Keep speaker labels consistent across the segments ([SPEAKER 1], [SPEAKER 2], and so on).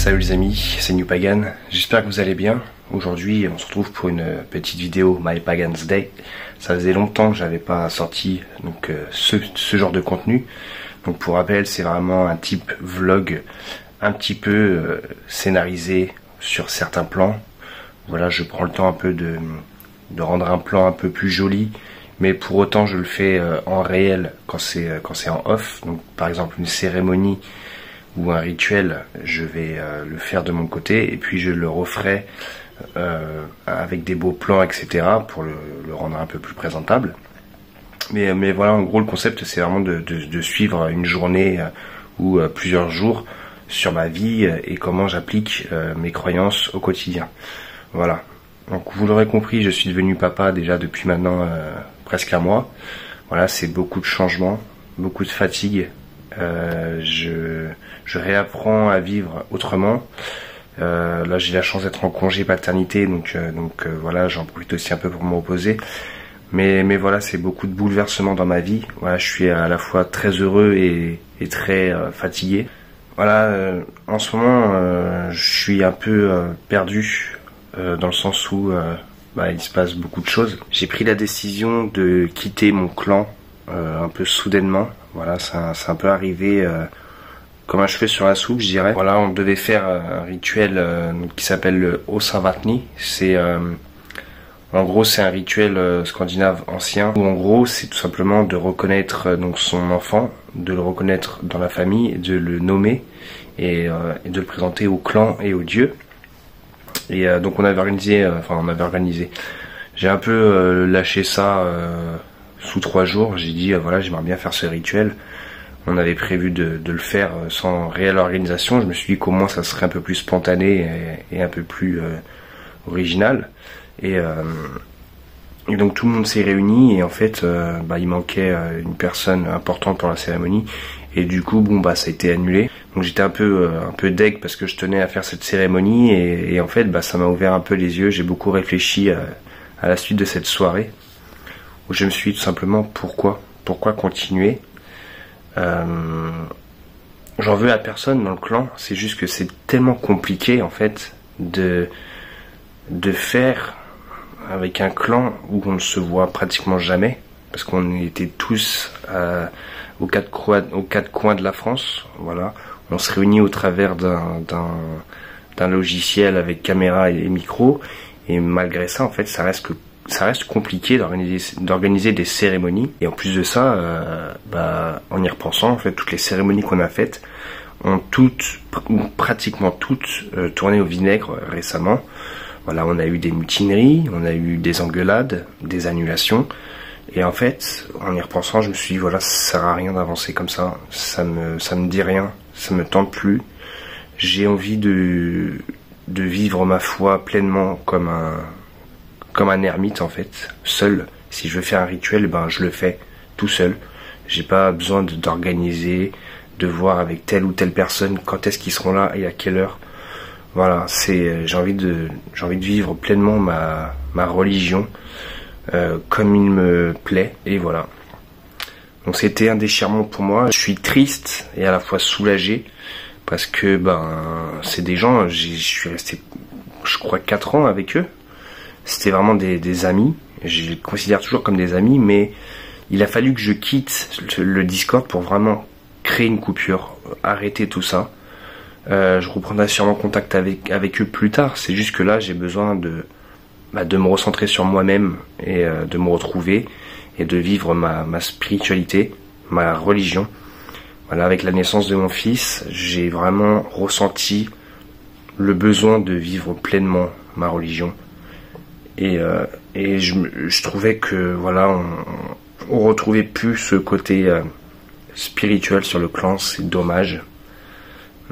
[SPEAKER 1] Salut les amis, c'est New Pagan, j'espère que vous allez bien. Aujourd'hui on se retrouve pour une petite vidéo My Pagan's Day. Ça faisait longtemps que j'avais pas sorti donc ce genre de contenu. Donc pour rappel, c'est vraiment un type vlog un petit peu scénarisé sur certains plans. Voilà, je prends le temps un peu de rendre un plan un peu plus joli, mais pour autant je le fais en réel quand c'est en off. Donc par exemple une cérémonie ou un rituel, je vais le faire de mon côté et puis je le referai avec des beaux plans, etc. pour le rendre un peu plus présentable. Mais voilà, en gros le concept c'est vraiment de suivre une journée ou plusieurs jours sur ma vie et comment j'applique mes croyances au quotidien. Voilà, donc vous l'aurez compris, je suis devenu papa déjà depuis maintenant presque un mois. Voilà, c'est beaucoup de changements, beaucoup de fatigue. Je réapprends à vivre autrement. Là j'ai la chance d'être en congé paternité, donc voilà, j'en profite aussi un peu pour me reposer. Mais voilà, c'est beaucoup de bouleversements dans ma vie. Voilà, je suis à la fois très heureux et très fatigué. Voilà, en ce moment je suis un peu perdu dans le sens où il se passe beaucoup de choses. J'ai pris la décision de quitter mon clan un peu soudainement. Voilà, c'est un peu arrivé comme un cheveu sur la soupe, je dirais. Voilà, on devait faire un rituel qui s'appelle le Osavatni. En gros, c'est un rituel scandinave ancien où en gros, c'est tout simplement de reconnaître donc son enfant, de le reconnaître dans la famille, de le nommer et de le présenter au clan et aux dieux. Et donc on avait organisé. J'ai un peu lâché ça sous 3 jours. J'ai dit voilà, j'aimerais bien faire ce rituel. On avait prévu de le faire sans réelle organisation. Je me suis dit qu'au moins ça serait un peu plus spontané et un peu plus original. Et donc tout le monde s'est réuni et en fait il manquait une personne importante pour la cérémonie et du coup ça a été annulé. Donc j'étais un peu deg parce que je tenais à faire cette cérémonie et en fait ça m'a ouvert un peu les yeux. J'ai beaucoup réfléchi à la suite de cette soirée où je me suis dit tout simplement pourquoi continuer. J'en veux à personne dans le clan, c'est juste que c'est tellement compliqué en fait de faire avec un clan où on ne se voit pratiquement jamais, parce qu'on était tous aux quatre coins de la France. Voilà, on se réunit au travers d'un logiciel avec caméra et micro, et malgré ça en fait ça reste compliqué d'organiser des cérémonies. Et en plus de ça, en y repensant, en fait, toutes les cérémonies qu'on a faites ont pratiquement toutes tourné au vinaigre récemment. Voilà, on a eu des mutineries, on a eu des engueulades, des annulations. Et en fait, en y repensant, je me suis dit, voilà, ça sert à rien d'avancer comme ça. Ça me dit rien, ça me tente plus. J'ai envie de vivre ma foi pleinement comme un ermite en fait, seul. Si je veux faire un rituel, je le fais tout seul. J'ai pas besoin d'organiser, de voir avec telle ou telle personne quand est-ce qu'ils seront là et à quelle heure. Voilà, j'ai envie de vivre pleinement ma religion comme il me plaît, et voilà. Donc c'était un déchirement pour moi. Je suis triste et à la fois soulagé parce que c'est des gens, je suis resté je crois 4 ans avec eux. C'était vraiment des amis, je les considère toujours comme des amis, mais il a fallu que je quitte le Discord pour vraiment créer une coupure, arrêter tout ça. Je reprendrai sûrement contact avec eux plus tard, c'est juste que là j'ai besoin de me recentrer sur moi-même et de me retrouver et de vivre ma spiritualité, ma religion. Voilà, avec la naissance de mon fils, j'ai vraiment ressenti le besoin de vivre pleinement ma religion. Et je trouvais que voilà, on retrouvait plus ce côté spirituel sur le clan, c'est dommage.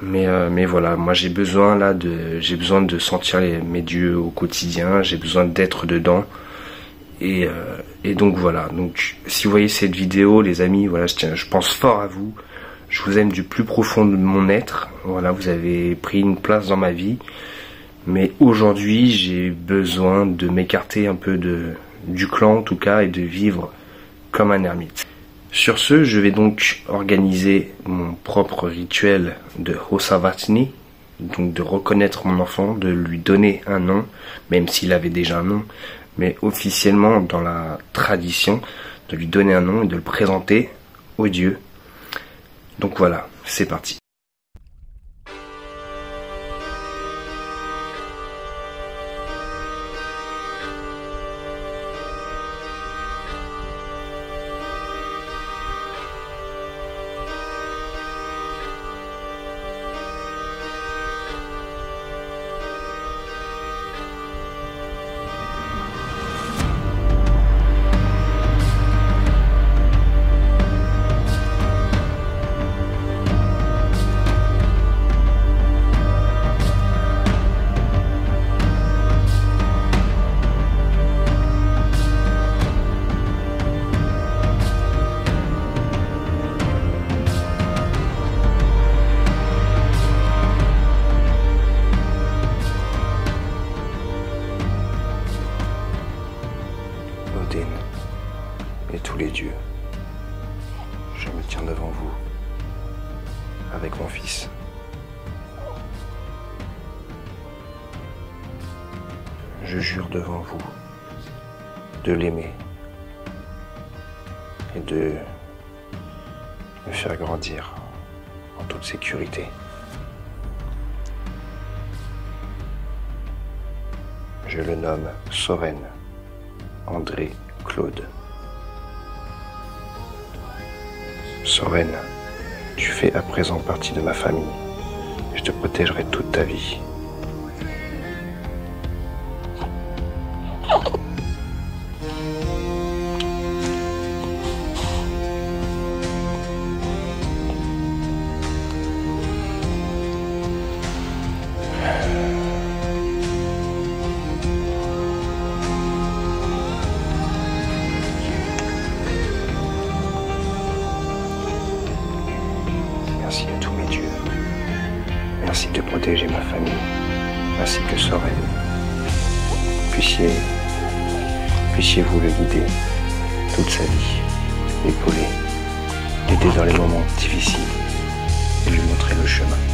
[SPEAKER 1] Mais voilà, moi j'ai besoin de sentir mes dieux au quotidien, j'ai besoin d'être dedans. Et donc voilà, donc si vous voyez cette vidéo les amis, voilà, je pense fort à vous. Je vous aime du plus profond de mon être. Voilà, vous avez pris une place dans ma vie. Mais aujourd'hui, j'ai besoin de m'écarter un peu du clan en tout cas et de vivre comme un ermite. Sur ce, je vais donc organiser mon propre rituel de Osavatni donc de reconnaître mon enfant, de lui donner un nom, même s'il avait déjà un nom, mais officiellement dans la tradition, de lui donner un nom et de le présenter au Dieu. Donc voilà, c'est parti. Odin et tous les dieux, je me tiens devant vous avec mon fils. Je jure devant vous de l'aimer et de me faire grandir en toute sécurité. Je le nomme Soren André Claude. Soren, tu fais à présent partie de ma famille. Je te protégerai toute ta vie. Merci à tous mes dieux. Merci de protéger ma famille, ainsi que Soren. Puissiez-vous le guider toute sa vie, l'épauler, l'aider dans les moments difficiles et lui montrer le chemin.